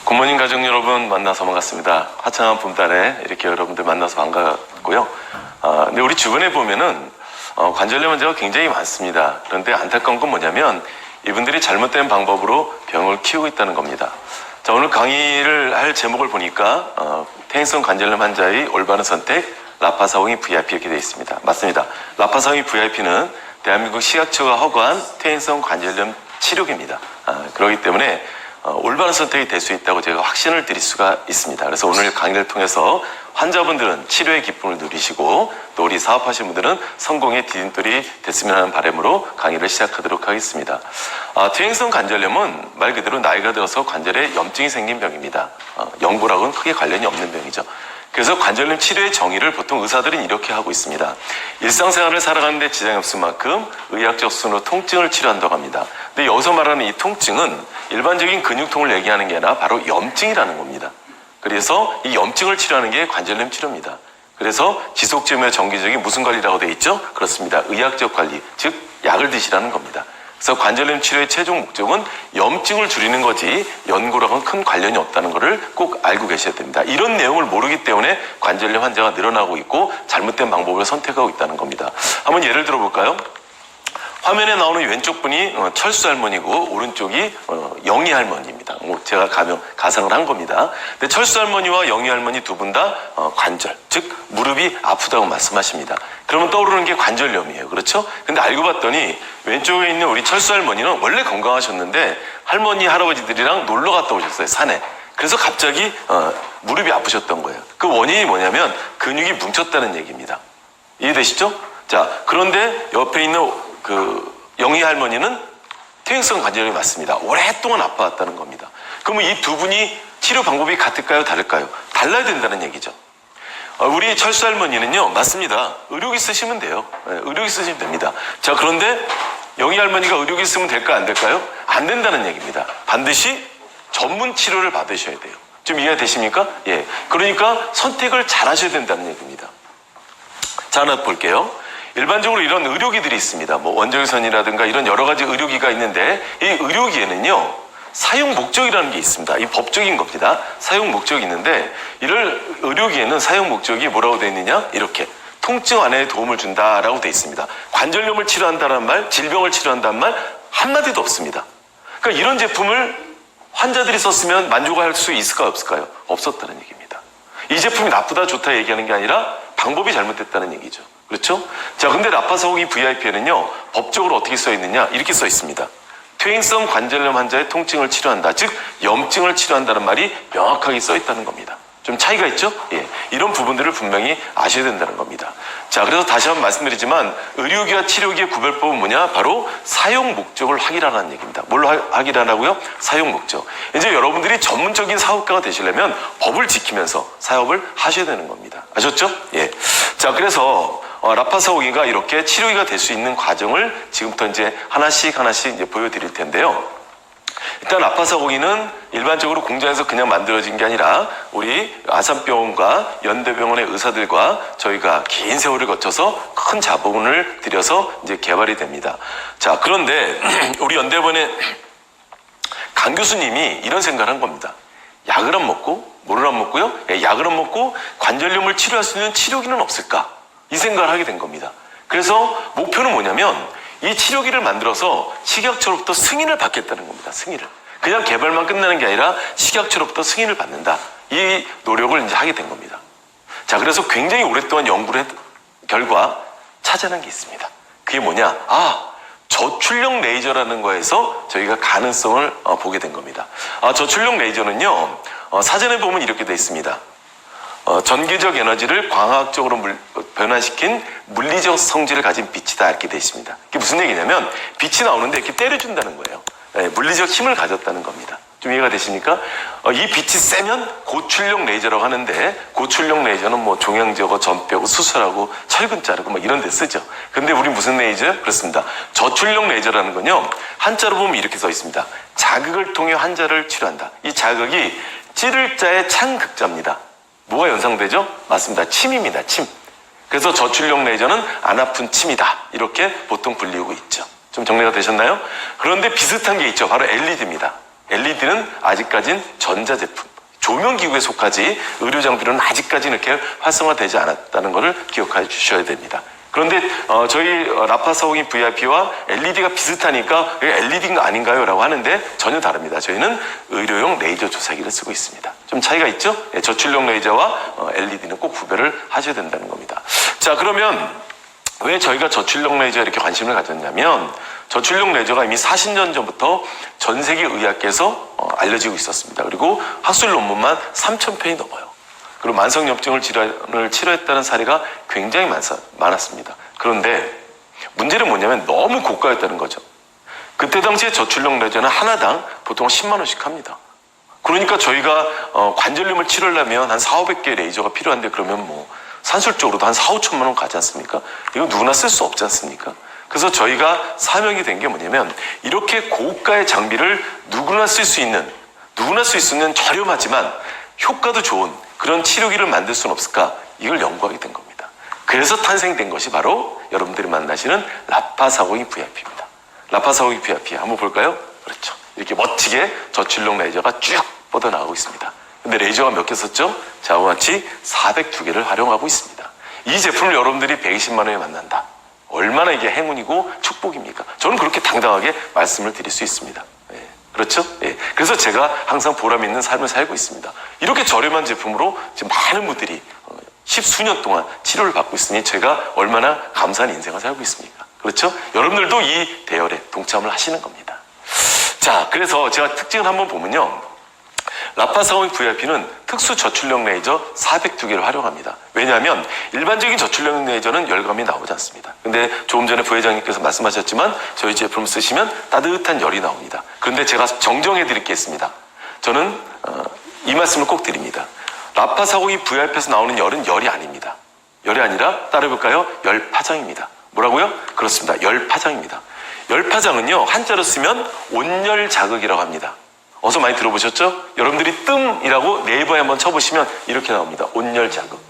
굿모닝 가족 여러분 만나서 반갑습니다. 화창한 봄달에 이렇게 여러분들 만나서 반갑고요. 근데 우리 주변에 보면은 관절염 환자가 굉장히 많습니다. 그런데 안타까운 건 뭐냐면 이분들이 잘못된 방법으로 병을 키우고 있다는 겁니다. 자, 오늘 강의를 할 제목을 보니까 퇴행성 관절염 환자의 올바른 선택 라파사옹이 VIP 이렇게 되어 있습니다. 맞습니다. 라파사옹이 VIP는 대한민국 식약처가 허가한 퇴행성 관절염 치료기입니다. 그렇기 때문에 올바른 선택이 될 수 있다고 제가 확신을 드릴 수가 있습니다. 그래서 오늘 강의를 통해서 환자분들은 치료의 기쁨을 누리시고 또 우리 사업하시는 분들은 성공의 디딤돌이 됐으면 하는 바람으로 강의를 시작하도록 하겠습니다. 퇴행성 관절염은 말 그대로 나이가 들어서 관절에 염증이 생긴 병입니다. 연고랑은 크게 관련이 없는 병이죠. 그래서 관절염 치료의 정의를 보통 의사들은 이렇게 하고 있습니다. 일상생활을 살아가는데 지장이 없을 만큼 의학적 수준으로 통증을 치료한다고 합니다. 근데 여기서 말하는 이 통증은 일반적인 근육통을 얘기하는 게 아니라 바로 염증이라는 겁니다. 그래서 이 염증을 치료하는 게 관절염 치료입니다. 그래서 지속적이며 정기적인 무슨 관리라고 되어 있죠? 그렇습니다. 의학적 관리, 즉 약을 드시라는 겁니다. 그래서 관절염 치료의 최종 목적은 염증을 줄이는 거지 연고랑은 큰 관련이 없다는 것을 꼭 알고 계셔야 됩니다. 이런 내용을 모르기 때문에 관절염 환자가 늘어나고 있고 잘못된 방법을 선택하고 있다는 겁니다. 한번 예를 들어볼까요? 화면에 나오는 왼쪽 분이 철수 할머니고 오른쪽이 영희 할머니입니다. 제가 가상을 한 겁니다. 근데 철수 할머니와 영희 할머니 두 분 다 관절, 즉 무릎이 아프다고 말씀하십니다. 그러면 떠오르는 게 관절염이에요. 그렇죠? 근데 알고 봤더니 왼쪽에 있는 우리 철수 할머니는 원래 건강하셨는데 할머니, 할아버지들이랑 놀러 갔다 오셨어요. 산에. 그래서 갑자기 무릎이 아프셨던 거예요. 그 원인이 뭐냐면 근육이 뭉쳤다는 얘기입니다. 이해되시죠? 자, 그런데 옆에 있는 영희 할머니는 퇴행성 관절염이 맞습니다. 오랫동안 아파왔다는 겁니다. 그러면 이 두 분이 치료 방법이 같을까요? 다를까요? 달라야 된다는 얘기죠. 우리 철수 할머니는요, 맞습니다. 의료기 쓰시면 돼요. 의료기 쓰시면 됩니다. 자, 그런데 영희 할머니가 의료기 쓰면 될까요? 안 될까요? 안 된다는 얘기입니다. 반드시 전문 치료를 받으셔야 돼요. 좀 이해가 되십니까? 예. 그러니까 선택을 잘 하셔야 된다는 얘기입니다. 자, 하나 볼게요. 일반적으로 이런 의료기들이 있습니다. 뭐 원적외선이라든가 이런 여러 가지 의료기가 있는데 이 의료기에는요, 사용 목적이라는 게 있습니다. 이 법적인 겁니다. 사용 목적이 있는데 이를 의료기에는 사용 목적이 뭐라고 되어 있느냐? 이렇게 통증 완화에 도움을 준다라고 되어 있습니다. 관절염을 치료한다는 말, 질병을 치료한다는 말 한마디도 없습니다. 그러니까 이런 제품을 환자들이 썼으면 만족할 수 있을까요? 없을까요? 없었다는 얘기입니다. 이 제품이 나쁘다 좋다 얘기하는 게 아니라 방법이 잘못됐다는 얘기죠. 그렇죠? 자, 근데 라파사옹이 VIP에는요, 법적으로 어떻게 써 있느냐? 이렇게 써 있습니다. 퇴행성 관절염 환자의 통증을 치료한다. 즉, 염증을 치료한다는 말이 명확하게 써 있다는 겁니다. 좀 차이가 있죠? 예. 이런 부분들을 분명히 아셔야 된다는 겁니다. 자, 그래서 다시 한번 말씀드리지만, 의료기와 치료기의 구별법은 뭐냐? 바로 사용 목적을 확인하라는 얘기입니다. 뭘로 확인하라고요? 사용 목적. 이제 여러분들이 전문적인 사업가가 되시려면 법을 지키면서 사업을 하셔야 되는 겁니다. 아셨죠? 예. 자, 그래서 라파사옹이가 이렇게 치료기가 될 수 있는 과정을 지금부터 이제 하나씩 이제 보여드릴 텐데요. 일단 라파사옹이는 일반적으로 공장에서 그냥 만들어진 게 아니라 우리 아산병원과 연대병원의 의사들과 저희가 긴 세월을 거쳐서 큰 자본을 들여서 이제 개발이 됩니다. 자, 그런데 우리 연대병원의 강 교수님이 이런 생각을 한 겁니다. 약을 안 먹고, 뭐를 안 먹고요? 약을 안 먹고 관절염을 치료할 수 있는 치료기는 없을까? 이 생각을 하게 된 겁니다. 그래서 목표는 뭐냐면 이 치료기를 만들어서 식약처로부터 승인을 받겠다는 겁니다. 승인을. 그냥 개발만 끝나는 게 아니라 식약처로부터 승인을 받는다. 이 노력을 이제 하게 된 겁니다. 자, 그래서 굉장히 오랫동안 연구를 결과 찾아낸 게 있습니다. 그게 뭐냐? 저출력 레이저라는 거에서 저희가 가능성을 보게 된 겁니다. 저출력 레이저는요, 사전에 보면 이렇게 돼 있습니다. 전기적 에너지를 광학적으로 변화시킨 물리적 성질을 가진 빛이다 이렇게 되어 있습니다. 이게 무슨 얘기냐면 빛이 나오는데 이렇게 때려준다는 거예요. 물리적 힘을 가졌다는 겁니다. 좀 이해가 되십니까? 이 빛이 세면 고출력 레이저라고 하는데 고출력 레이저는 뭐 종양 제거, 점 빼고 수술하고 철근 자르고 뭐 이런 데 쓰죠. 근데 우리 무슨 레이저요? 그렇습니다. 저출력 레이저라는 건요, 한자로 보면 이렇게 써 있습니다. 자극을 통해 환자를 치료한다. 이 자극이 찌를 자의 창극자입니다. 뭐가 연상되죠? 맞습니다. 침입니다. 침. 그래서 저출력 레이저는 안 아픈 침이다. 이렇게 보통 불리우고 있죠. 좀 정리가 되셨나요? 그런데 비슷한 게 있죠. 바로 LED입니다. LED는 아직까진 전자제품, 조명기구에 속하지 의료장비로는 아직까지 이렇게 활성화되지 않았다는 것을 기억해 주셔야 됩니다. 그런데 저희 라파사공인 VIP와 LED가 비슷하니까 LED인가 아닌가요? 라고 하는데 전혀 다릅니다. 저희는 의료용 레이저 조사기를 쓰고 있습니다. 좀 차이가 있죠? 예, 저출력 레이저와 LED는 꼭 구별을 하셔야 된다는 겁니다. 자, 그러면 왜 저희가 저출력 레이저에 이렇게 관심을 가졌냐면 저출력 레이저가 이미 40년 전부터 전 세계 의학계에서 알려지고 있었습니다. 그리고 학술 논문만 3,000편이 넘어요. 그리고 만성염증을 질환을 치료했다는 사례가 굉장히 많았습니다. 그런데 문제는 뭐냐면 너무 고가였다는 거죠. 그때 당시에 저출력 레이저는 하나당 보통 10만 원씩 합니다. 그러니까 저희가 관절염을 치료하려면 한 4,500개의 레이저가 필요한데 그러면 뭐 산술적으로도 한 4, 5천만 원 가지 않습니까? 이거 누구나 쓸 수 없지 않습니까? 그래서 저희가 사명이 된 게 뭐냐면 이렇게 고가의 장비를 누구나 쓸 수 있는 저렴하지만 효과도 좋은 그런 치료기를 만들 수는 없을까? 이걸 연구하게 된 겁니다. 그래서 탄생된 것이 바로 여러분들이 만나시는 라파사공인 VIP입니다. 라파사공인 VIP 한번 볼까요? 그렇죠. 이렇게 멋지게 저출력 레이저가 쭉 뻗어나가고 있습니다. 근데 레이저가 몇 개 썼죠? 자와 같이 402개를 활용하고 있습니다. 이 제품을 여러분들이 120만 원에 만난다. 얼마나 이게 행운이고 축복입니까? 저는 그렇게 당당하게 말씀을 드릴 수 있습니다. 예, 그렇죠? 예. 그래서 제가 항상 보람 있는 삶을 살고 있습니다. 이렇게 저렴한 제품으로 지금 많은 분들이 10수년 동안 치료를 받고 있으니 제가 얼마나 감사한 인생을 살고 있습니까? 그렇죠? 여러분들도 이 대열에 동참을 하시는 겁니다. 자, 그래서 제가 특징을 한번 보면요. 라파사공인 VIP는 특수 저출력 레이저 402개를 활용합니다. 왜냐하면 일반적인 저출력 레이저는 열감이 나오지 않습니다. 근데 조금 전에 부회장님께서 말씀하셨지만 저희 제품을 쓰시면 따뜻한 열이 나옵니다. 그런데 제가 정정해 드릴 게 있습니다. 저는 이 말씀을 꼭 드립니다. 라파사공인 VIP에서 나오는 열은 열이 아닙니다. 열이 아니라 따라해볼까요? 열파장입니다. 뭐라고요? 그렇습니다. 열파장입니다. 열파장은요 한자로 쓰면 온열 자극이라고 합니다. 어서 많이 들어보셨죠? 여러분들이 뜸이라고 네이버에 한번 쳐보시면 이렇게 나옵니다. 온열 자극.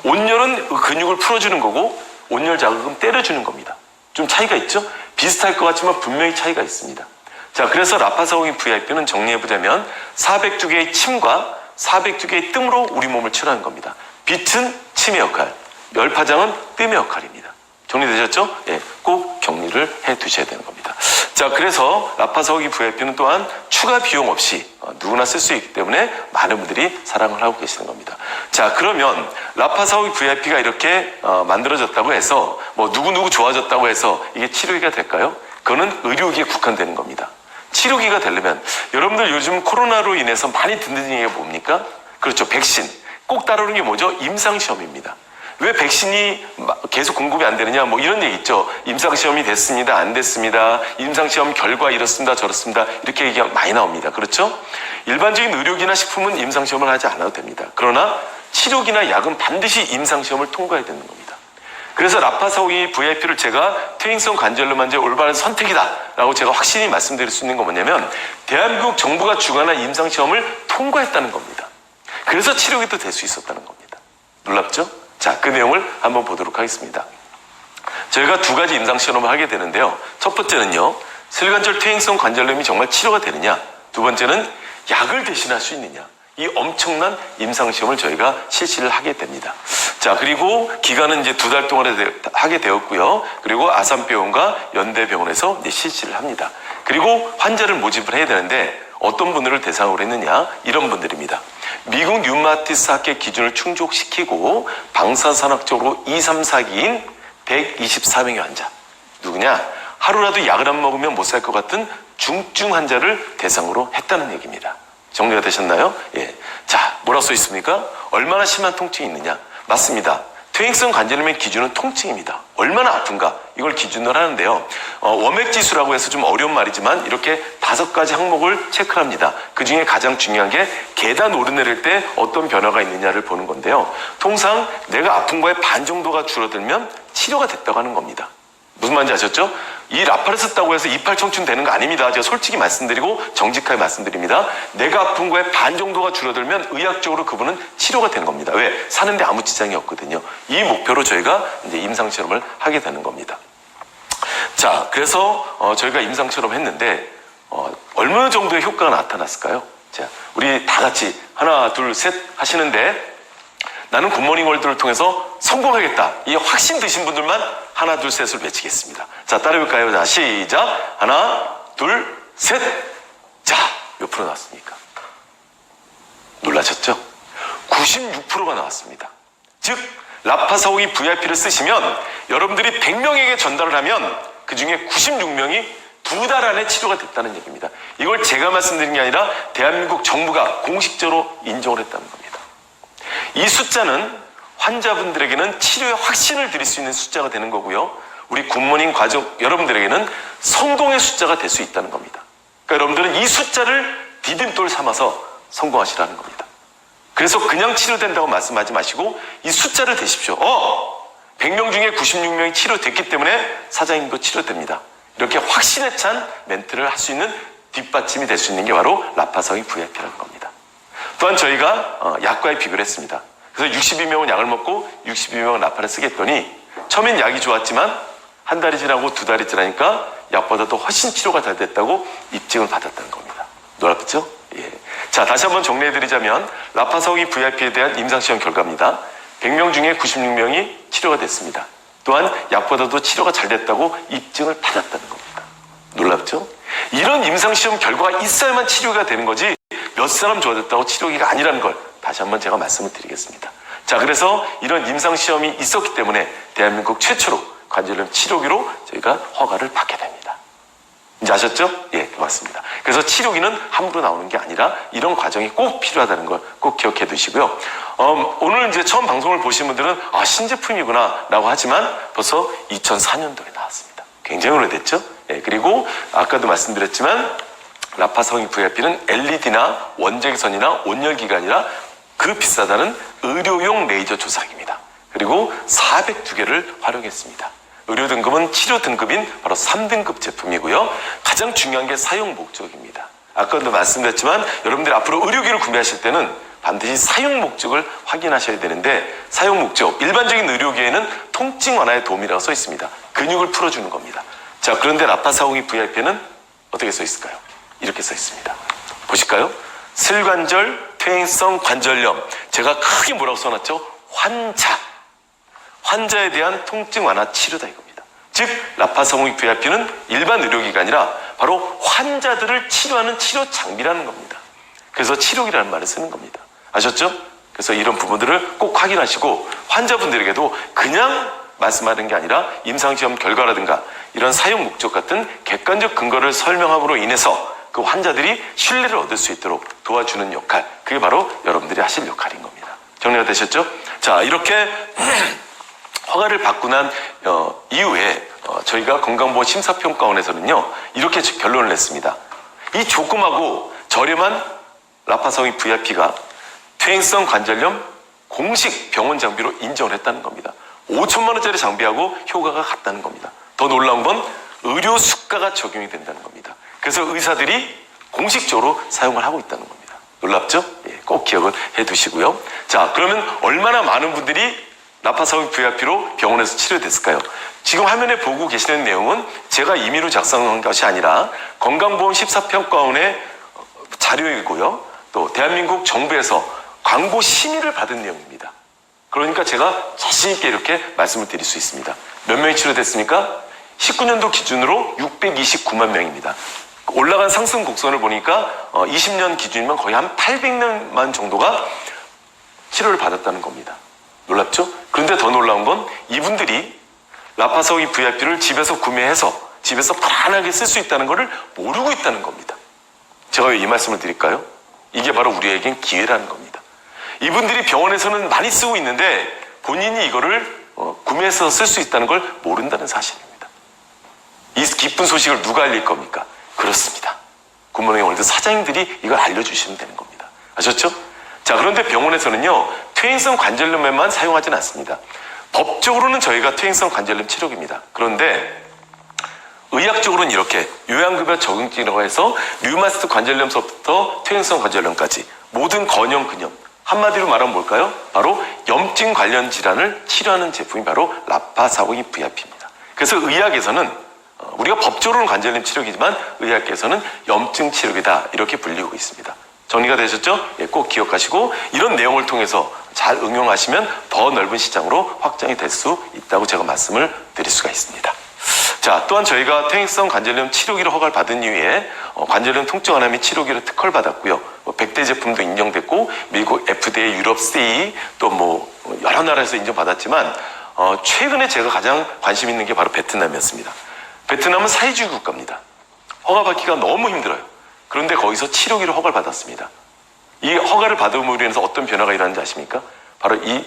온열은 근육을 풀어주는 거고 온열 자극은 때려주는 겁니다. 좀 차이가 있죠? 비슷할 것 같지만 분명히 차이가 있습니다. 자, 그래서 라파사공인 VIP는 정리해보자면 402개의 침과 402개의 뜸으로 우리 몸을 치료하는 겁니다. 빛은 침의 역할, 열파장은 뜸의 역할입니다. 정리되셨죠? 예, 꼭 격리를 해 두셔야 되는 겁니다. 자, 그래서 라파사공인 VIP는 또한 추가 비용 없이 누구나 쓸 수 있기 때문에 많은 분들이 사랑을 하고 계시는 겁니다. 자, 그러면 라파사공인 VIP가 이렇게 만들어졌다고 해서 뭐 누구누구 좋아졌다고 해서 이게 치료기가 될까요? 그거는 의료기에 국한되는 겁니다. 치료기가 되려면 여러분들 요즘 코로나로 인해서 많이 듣는 얘기가 뭡니까? 그렇죠. 백신. 꼭 따르는 게 뭐죠? 임상시험입니다. 왜 백신이 계속 공급이 안 되느냐 뭐 이런 얘기 있죠. 임상시험이 됐습니다. 안 됐습니다. 임상시험 결과 이렇습니다. 저렇습니다. 이렇게 얘기가 많이 나옵니다. 그렇죠? 일반적인 의료기나 식품은 임상시험을 하지 않아도 됩니다. 그러나 치료기나 약은 반드시 임상시험을 통과해야 되는 겁니다. 그래서 라파사공인 VIP를 제가 퇴행성 관절염 환자의 올바른 선택이다 라고 제가 확실히 말씀드릴 수 있는 건 뭐냐면 대한민국 정부가 주관한 임상시험을 통과했다는 겁니다. 그래서 치료기도 될 수 있었다는 겁니다. 놀랍죠? 자, 그 내용을 한번 보도록 하겠습니다. 저희가 두 가지 임상시험을 하게 되는데요. 첫 번째는요, 슬관절 퇴행성 관절염이 정말 치료가 되느냐, 두 번째는 약을 대신할 수 있느냐, 이 엄청난 임상시험을 저희가 실시를 하게 됩니다. 자, 그리고 기간은 이제 2달 동안 하게 되었고요. 그리고 아산병원과 연대병원에서 이제 실시를 합니다. 그리고 환자를 모집을 해야 되는데 어떤 분들을 대상으로 했느냐, 이런 분들입니다. 미국 류마티스 학회 기준을 충족시키고 방사선학적으로 2, 3, 4기인 124명의 환자. 누구냐? 하루라도 약을 안 먹으면 못 살 것 같은 중증 환자를 대상으로 했다는 얘기입니다. 정리가 되셨나요? 예. 자, 뭐라고 써 있습니까? 얼마나 심한 통증이 있느냐? 맞습니다. 퇴행성 관절염의 기준은 통증입니다. 얼마나 아픈가? 이걸 기준으로 하는데요. 워맥지수라고 해서 좀 어려운 말이지만 이렇게 5가지 항목을 체크합니다. 그 중에 가장 중요한 게 계단 오르내릴 때 어떤 변화가 있느냐를 보는 건데요. 통상 내가 아픈 거의 반 정도가 줄어들면 치료가 됐다고 하는 겁니다. 무슨 말인지 아셨죠? 이 라파를 썼다고 해서 이팔 청춘 되는 거 아닙니다. 제가 솔직히 말씀드리고 정직하게 말씀드립니다. 내가 아픈 거에 반 정도가 줄어들면 의학적으로 그분은 치료가 되는 겁니다. 왜? 사는데 아무 지장이 없거든요. 이 목표로 저희가 이제 임상실험을 하게 되는 겁니다. 자, 그래서 저희가 임상실험 했는데 얼마 정도의 효과가 나타났을까요? 자, 우리 다 같이 하나, 둘, 셋 하시는데 나는 굿모닝 월드를 통해서 성공하겠다. 이 확신 드신 분들만 하나, 둘, 셋을 외치겠습니다. 자, 따라해볼까요? 자, 시작. 하나, 둘, 셋. 자, 몇 프로 나왔습니까? 놀라셨죠? 96%가 나왔습니다. 즉, 라파사오이 VIP를 쓰시면 여러분들이 100명에게 전달을 하면 그 중에 96명이 2달 안에 치료가 됐다는 얘기입니다. 이걸 제가 말씀드린 게 아니라 대한민국 정부가 공식적으로 인정을 했다는 겁니다. 이 숫자는 환자분들에게는 치료의 확신을 드릴 수 있는 숫자가 되는 거고요. 우리 굿모닝 가족 여러분들에게는 성공의 숫자가 될 수 있다는 겁니다. 그러니까 여러분들은 이 숫자를 디딤돌 삼아서 성공하시라는 겁니다. 그래서 그냥 치료된다고 말씀하지 마시고 이 숫자를 대십시오. 100명 중에 96명이 치료됐기 때문에 사장님도 치료됩니다. 이렇게 확신에 찬 멘트를 할 수 있는 뒷받침이 될 수 있는 게 바로 라파사오이 VIP라는 겁니다. 또한 저희가 약과의 비교를 했습니다. 그래서 62명은 약을 먹고 62명은 라파를 쓰겠더니 처음엔 약이 좋았지만 한 달이 지나고 2달이 지나니까 약보다도 훨씬 치료가 잘 됐다고 입증을 받았다는 겁니다. 놀랍죠? 예. 자, 다시 한번 정리해드리자면 라파사오이 VIP에 대한 임상시험 결과입니다. 100명 중에 96명이 치료가 됐습니다. 또한 약보다도 치료가 잘 됐다고 입증을 받았다는 겁니다. 놀랍죠? 이런 임상시험 결과가 있어야만 치료가 되는 거지 몇 사람 좋아졌다고 치료기가 아니라는 걸 다시 한번 제가 말씀을 드리겠습니다. 자, 그래서 이런 임상시험이 있었기 때문에 대한민국 최초로 관절염 치료기로 저희가 허가를 받게 됩니다. 이제 아셨죠? 예, 맞습니다. 그래서 치료기는 함부로 나오는 게 아니라 이런 과정이 꼭 필요하다는 걸 꼭 기억해 두시고요. 오늘 이제 처음 방송을 보신 분들은 신제품이구나 라고 하지만 벌써 2004년도에 나왔습니다. 굉장히 오래됐죠? 예, 그리고 아까도 말씀드렸지만 라파사오이 VIP는 LED나 원적외선이나 온열기가 아니라 그 비싸다는 의료용 레이저 조사기입니다. 그리고 402개를 활용했습니다. 의료 등급은 치료 등급인 바로 3등급 제품이고요. 가장 중요한 게 사용 목적입니다. 아까도 말씀드렸지만 여러분들이 앞으로 의료기를 구매하실 때는 반드시 사용 목적을 확인하셔야 되는데 사용 목적, 일반적인 의료기에는 통증 완화에 도움이라고 써 있습니다. 근육을 풀어주는 겁니다. 자, 그런데 라파사오이 VIP는 어떻게 써 있을까요? 이렇게 써 있습니다. 보실까요? 슬관절, 퇴행성 관절염. 제가 크게 뭐라고 써놨죠? 환자에 대한 통증 완화 치료다 이겁니다. 즉 라파사오이 VIP는 일반 의료기가 아니라 바로 환자들을 치료하는 치료 장비라는 겁니다. 그래서 치료기라는 말을 쓰는 겁니다. 아셨죠? 그래서 이런 부분들을 꼭 확인하시고 환자분들에게도 그냥 말씀하는 게 아니라 임상시험 결과라든가 이런 사용 목적 같은 객관적 근거를 설명함으로 인해서 그 환자들이 신뢰를 얻을 수 있도록 도와주는 역할, 그게 바로 여러분들이 하실 역할인 겁니다. 정리가 되셨죠? 자, 이렇게 허가를 받고 난 이후에 저희가 건강보험 심사평가원에서는요 이렇게 결론을 냈습니다. 이 조그마고 저렴한 라파사오이 VIP가 퇴행성 관절염 공식 병원 장비로 인정을 했다는 겁니다. 5천만 원짜리 장비하고 효과가 같다는 겁니다. 더 놀라운 건 의료 수가가 적용이 된다는 겁니다. 그래서 의사들이 공식적으로 사용을 하고 있다는 겁니다. 놀랍죠? 예, 꼭 기억을 해두시고요. 자, 그러면 얼마나 많은 분들이 라파사오이 VIP로 병원에서 치료됐을까요? 지금 화면에 보고 계시는 내용은 제가 임의로 작성한 것이 아니라 건강보험 심사평가원의 자료이고요. 또 대한민국 정부에서 광고 심의를 받은 내용입니다. 그러니까 제가 자신 있게 이렇게 말씀을 드릴 수 있습니다. 몇 명이 치료됐습니까? 19년도 기준으로 629만 명입니다. 올라간 상승 곡선을 보니까 20년 기준이면 거의 한 800만 정도가 치료를 받았다는 겁니다. 놀랍죠? 그런데 더 놀라운 건 이분들이 라파사오이 VIP를 집에서 구매해서 집에서 편안하게 쓸 수 있다는 것을 모르고 있다는 겁니다. 제가 왜 이 말씀을 드릴까요? 이게 바로 우리에겐 기회라는 겁니다. 이분들이 병원에서는 많이 쓰고 있는데 본인이 이거를 구매해서 쓸 수 있다는 걸 모른다는 사실입니다. 이 기쁜 소식을 누가 알릴 겁니까? 그렇습니다. 굿모닝 월드 사장님들이 이걸 알려주시면 되는 겁니다. 아셨죠? 자, 그런데 병원에서는요 퇴행성 관절염에만 사용하지는 않습니다. 법적으로는 저희가 퇴행성 관절염 치료기입니다. 그런데 의학적으로는 이렇게 요양급여 적응증이라고 해서 류마티스 관절염서부터 퇴행성 관절염까지 모든 건염, 근염, 한마디로 말하면 뭘까요? 바로 염증 관련 질환을 치료하는 제품이 바로 라파사오이 VIP입니다. 그래서 의학에서는 우리가 법적으로는 관절염 치료기지만 의학계에서는 염증 치료기다 이렇게 불리고 있습니다. 정리가 되셨죠? 예, 꼭 기억하시고 이런 내용을 통해서 잘 응용하시면 더 넓은 시장으로 확장이 될 수 있다고 제가 말씀을 드릴 수가 있습니다. 자, 또한 저희가 퇴행성 관절염 치료기를 허가를 받은 이후에 관절염 통증 완화 및 치료기를 특허를 받았고요. 100대 제품도 인정됐고 미국 FDA, 유럽 CE 또 여러 나라에서 인정받았지만 최근에 제가 가장 관심 있는 게 바로 베트남이었습니다. 베트남은 사회주의 국가입니다. 허가받기가 너무 힘들어요. 그런데 거기서 치료기를 허가를 받았습니다. 이 허가를 받음으로 인해서 어떤 변화가 일어나는지 아십니까? 바로 이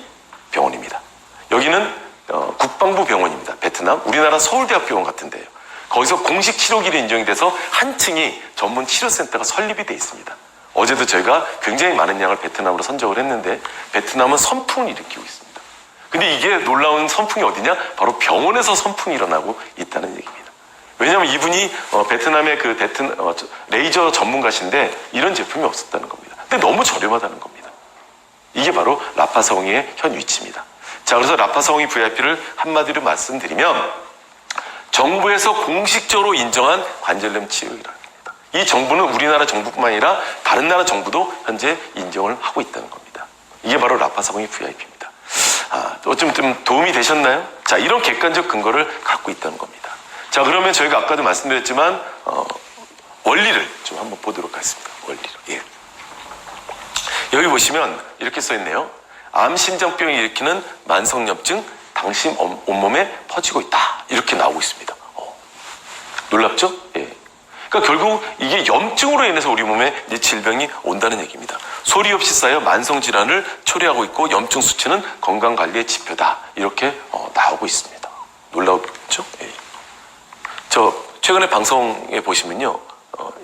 병원입니다. 여기는 국방부 병원입니다. 베트남, 우리나라 서울대학병원 같은데요. 거기서 공식 치료기를 인정이 돼서 한 층이 전문 치료센터가 설립이 돼 있습니다. 어제도 저희가 굉장히 많은 양을 베트남으로 선적을 했는데 베트남은 선풍을 일으키고 있습니다. 근데 이게 놀라운 선풍이 어디냐? 바로 병원에서 선풍이 일어나고 있다는 얘기입니다. 왜냐하면 이분이 베트남의 레이저 전문가신데 이런 제품이 없었다는 겁니다. 근데 너무 저렴하다는 겁니다. 이게 바로 라파사옹이의 현 위치입니다. 자, 그래서 라파사옹이 VIP를 한마디로 말씀드리면 정부에서 공식적으로 인정한 관절염 치료기라는 겁니다. 이 정부는 우리나라 정부뿐만 아니라 다른 나라 정부도 현재 인정을 하고 있다는 겁니다. 이게 바로 라파사옹이 VIP입니다. 좀 도움이 되셨나요? 자, 이런 객관적 근거를 갖고 있다는 겁니다. 자, 그러면 저희가 아까도 말씀드렸지만 원리를 좀 한번 보도록 하겠습니다. 원리를. 예. 여기 보시면 이렇게 써 있네요. 암, 심장병이 일으키는 만성염증, 당신 온몸에 퍼지고 있다. 이렇게 나오고 있습니다. 놀랍죠? 예. 그러니까 결국 이게 염증으로 인해서 우리 몸에 이제 질병이 온다는 얘기입니다. 소리 없이 쌓여 만성질환을 초래하고 있고 염증 수치는 건강관리의 지표다. 이렇게 나오고 있습니다. 놀랍죠? 예. 저 최근에 방송에 보시면요.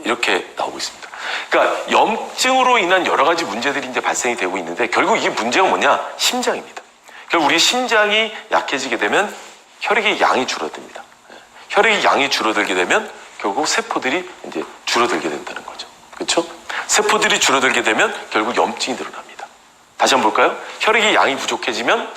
이렇게 나오고 있습니다. 그러니까 염증으로 인한 여러 가지 문제들이 이제 발생이 되고 있는데 결국 이게 문제가 뭐냐? 심장입니다. 결국 우리 심장이 약해지게 되면 혈액의 양이 줄어듭니다. 혈액의 양이 줄어들게 되면 결국 세포들이 이제 줄어들게 된다는 거죠. 그렇죠? 세포들이 줄어들게 되면 결국 염증이 늘어납니다. 다시 한번 볼까요? 혈액의 양이 부족해지면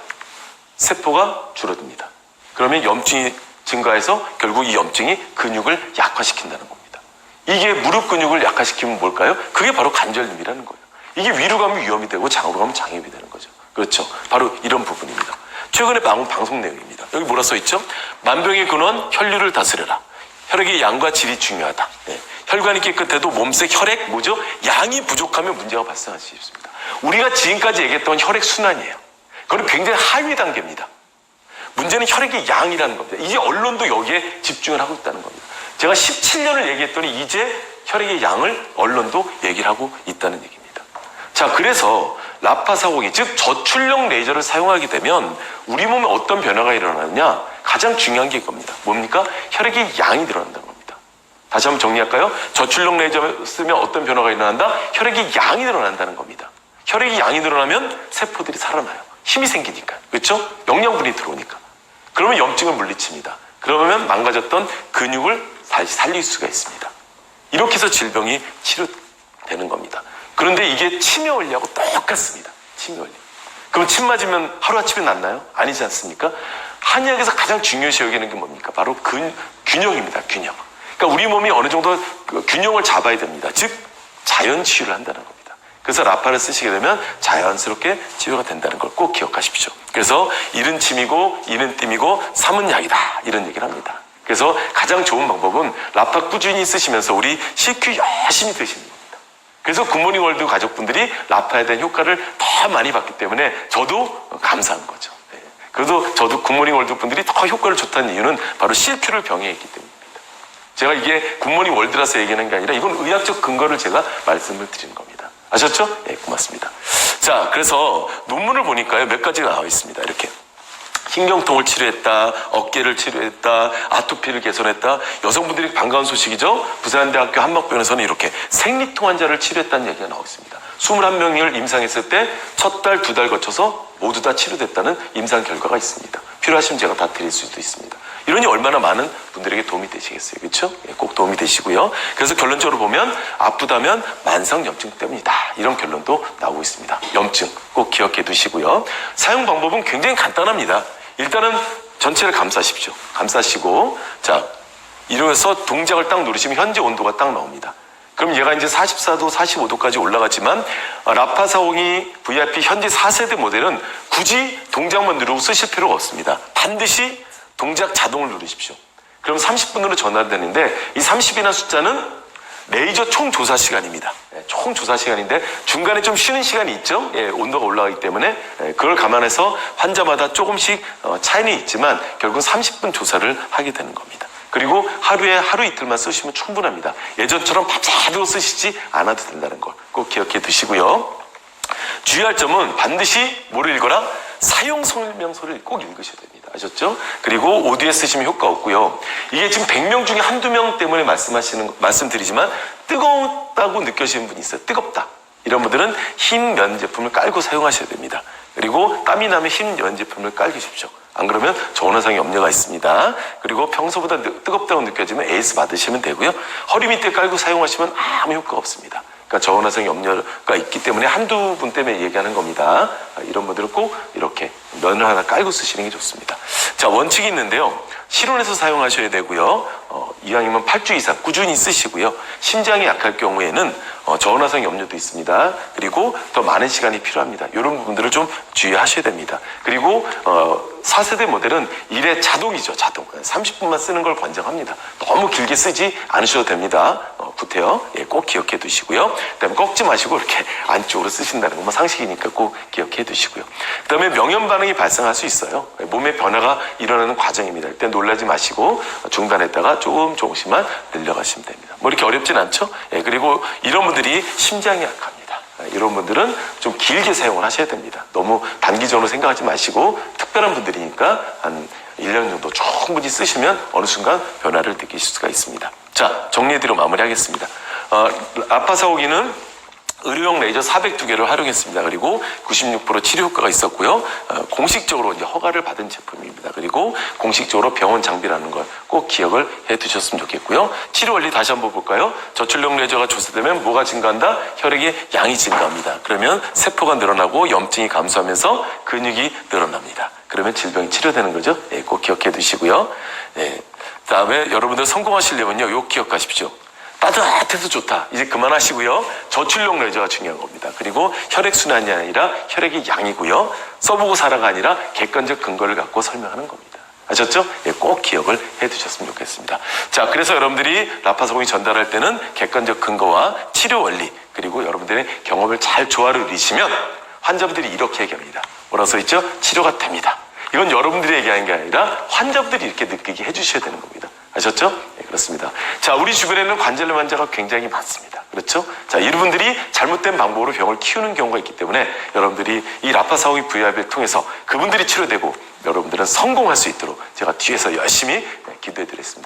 세포가 줄어듭니다. 그러면 염증이 증가해서 결국 이 염증이 근육을 약화시킨다는 겁니다. 이게 무릎 근육을 약화시키면 뭘까요? 그게 바로 관절염이라는 거예요. 이게 위로 가면 위험이 되고 장으로 가면 장염이 되는 거죠. 그렇죠? 바로 이런 부분입니다. 최근에 방송 내용입니다. 여기 뭐라 써있죠? 만병의 근원 혈류를 다스려라. 혈액의 양과 질이 중요하다. 네. 혈관이 깨끗해도 몸속 혈액 뭐죠? 양이 부족하면 문제가 발생할 수 있습니다. 우리가 지금까지 얘기했던 혈액 순환이에요. 그건 굉장히 하위 단계입니다. 문제는 혈액의 양이라는 겁니다. 이제 언론도 여기에 집중을 하고 있다는 겁니다. 제가 17년을 얘기했더니 이제 혈액의 양을 언론도 얘기를 하고 있다는 얘기입니다. 자, 그래서 라파사공이 즉 저출력 레이저를 사용하게 되면 우리 몸에 어떤 변화가 일어나느냐? 가장 중요한 게 이겁니다. 뭡니까? 혈액의 양이 늘어난다는 겁니다. 다시 한번 정리할까요? 저출력 레이저 쓰면 어떤 변화가 일어난다? 혈액의 양이 늘어난다는 겁니다. 혈액의 양이 늘어나면 세포들이 살아나요. 힘이 생기니까. 그렇죠? 영양분이 들어오니까. 그러면 염증을 물리칩니다. 그러면 망가졌던 근육을 다시 살릴 수가 있습니다. 이렇게 해서 질병이 치료되는 겁니다. 그런데 이게 치매 원리하고 똑같습니다. 치매 원리. 그럼 침 맞으면 하루아침에 낫나요? 아니지 않습니까? 한의학에서 가장 중요시 여기는 게 뭡니까? 바로 균형입니다. 균형. 그러니까 우리 몸이 어느 정도 균형을 잡아야 됩니다. 즉 자연 치유를 한다는 겁니다. 그래서 라파를 쓰시게 되면 자연스럽게 치유가 된다는 걸 꼭 기억하십시오. 그래서 이른 침이고 이른 뜸이고 삼은 약이다 이런 얘기를 합니다. 그래서 가장 좋은 방법은 라파 꾸준히 쓰시면서 우리 CQ 열심히 드시는 겁니다. 그래서 굿모닝 월드 가족분들이 라파에 대한 효과를 더 많이 받기 때문에 저도 감사한 거죠. 그래도 저도 굿모닝 월드 분들이 더 효과를 좋다는 이유는 바로 CQ를 병행했기 때문입니다. 제가 이게 굿모닝 월드라서 얘기하는 게 아니라 이건 의학적 근거를 제가 말씀을 드리는 겁니다. 아셨죠? 네, 고맙습니다. 자, 그래서 논문을 보니까요, 몇 가지가 나와 있습니다. 이렇게. 신경통을 치료했다, 어깨를 치료했다, 아토피를 개선했다. 여성분들이 반가운 소식이죠? 부산대학교 한목병원에서는 이렇게 생리통 환자를 치료했다는 얘기가 나오고 있습니다. 21명을 임상했을 때 첫 달, 두 달 거쳐서 모두 다 치료됐다는 임상 결과가 있습니다. 필요하시면 제가 다 드릴 수도 있습니다. 이러니 얼마나 많은 분들에게 도움이 되시겠어요. 그렇죠? 꼭 도움이 되시고요. 그래서 결론적으로 보면 아프다면 만성염증 때문이다. 이런 결론도 나오고 있습니다. 염증 꼭 기억해 두시고요. 사용 방법은 굉장히 간단합니다. 일단은 전체를 감싸십시오. 감싸시고 자, 이래서 동작을 딱 누르시면 현재 온도가 딱 나옵니다. 그럼 얘가 이제 44도, 45도까지 올라갔지만 라파사옹이 VIP 현재 4세대 모델은 굳이 동작만 누르고 쓰실 필요가 없습니다. 반드시 동작 자동을 누르십시오. 그럼 30분으로 전환되는데 이 30이라는 숫자는 레이저 총 조사 시간입니다. 총 조사 시간인데 중간에 좀 쉬는 시간이 있죠. 온도가 올라가기 때문에 그걸 감안해서 환자마다 조금씩 차이는 있지만 결국 30분 조사를 하게 되는 겁니다. 그리고 하루에 하루 이틀만 쓰시면 충분합니다. 예전처럼 밤새도록 쓰시지 않아도 된다는 걸 꼭 기억해 두시고요. 주의할 점은 반드시 뭐를 읽어라? 사용 설명서를 꼭 읽으셔야 됩니다. 아셨죠? 그리고 OD에 쓰시면 효과 없고요. 이게 지금 100명 중에 한두 명 때문에 말씀드리지만 뜨겁다고 느껴지는 분이 있어요. 뜨겁다. 이런 분들은 흰 면 제품을 깔고 사용하셔야 됩니다. 그리고 땀이 나면 흰 면 제품을 깔으십시오. 안 그러면 저온화성 염려가 있습니다. 그리고 평소보다 뜨겁다고 느껴지면 AS 받으시면 되고요. 허리 밑에 깔고 사용하시면 아무 효과가 없습니다. 그러니까 저온화성 염려가 있기 때문에 한두 분 때문에 얘기하는 겁니다. 이런 분들은 꼭 이렇게 면을 하나 깔고 쓰시는 게 좋습니다. 자, 원칙이 있는데요. 실온에서 사용하셔야 되고요. 이왕이면 8주 이상 꾸준히 쓰시고요. 심장이 약할 경우에는 저온화성 염려도 있습니다. 그리고 더 많은 시간이 필요합니다. 이런 부분들을 좀 주의하셔야 됩니다. 그리고 4세대 모델은 일에 자동이죠. 자동. 30분만 쓰는 걸 권장합니다. 너무 길게 쓰지 않으셔도 됩니다. 구태여 꼭 기억해 두시고요. 그다음에 꺾지 마시고 이렇게 안쪽으로 쓰신다는 건 뭐 상식이니까 꼭 기억해 두시고요. 그다음에 명현 반응이 발생할 수 있어요. 몸의 변화가 일어나는 과정입니다. 일단 놀라지 마시고 중단했다가 조금씩만 늘려가시면 됩니다. 뭐 이렇게 어렵진 않죠? 그리고 이런 분들이 심장이 약합니다. 이런 분들은 좀 길게 사용을 하셔야 됩니다. 너무 단기적으로 생각하지 마시고 특별한 분들이니까 한 1년 정도 충분히 쓰시면 어느 순간 변화를 느끼실 수가 있습니다. 자, 정리해드리고 마무리하겠습니다. 라파사오기는 의료용 레이저 402개를 활용했습니다. 그리고 96% 치료 효과가 있었고요. 공식적으로 이제 허가를 받은 제품입니다. 그리고 공식적으로 병원 장비라는 걸 꼭 기억을 해 두셨으면 좋겠고요. 치료 원리 다시 한번 볼까요? 저출력 레이저가 조사되면 뭐가 증가한다? 혈액의 양이 증가합니다. 그러면 세포가 늘어나고 염증이 감소하면서 근육이 늘어납니다. 그러면 질병이 치료되는 거죠. 꼭 기억해 두시고요. 그다음에 여러분들 성공하시려면요, 요 기억하십시오. 따뜻해서 좋다. 이제 그만하시고요. 저출력 레이저가 중요한 겁니다. 그리고 혈액순환이 아니라 혈액의 양이고요. 써보고 살아가 아니라 객관적 근거를 갖고 설명하는 겁니다. 아셨죠? 꼭 기억을 해두셨으면 좋겠습니다. 자, 그래서 여러분들이 라파사공이 전달할 때는 객관적 근거와 치료 원리, 그리고 여러분들의 경험을 잘 조화를 이루시면 환자분들이 이렇게 얘기합니다. 뭐라고 써있죠? 치료가 됩니다. 이건 여러분들이 얘기하는 게 아니라 환자분들이 이렇게 느끼게 해주셔야 되는 겁니다. 아셨죠? 그렇습니다. 자, 우리 주변에는 관절염 환자가 굉장히 많습니다. 그렇죠? 자, 이분들이 잘못된 방법으로 병을 키우는 경우가 있기 때문에 여러분들이 이 라파사오기 VI를 통해서 그분들이 치료되고 여러분들은 성공할 수 있도록 제가 뒤에서 열심히 기도해 드리겠습니다.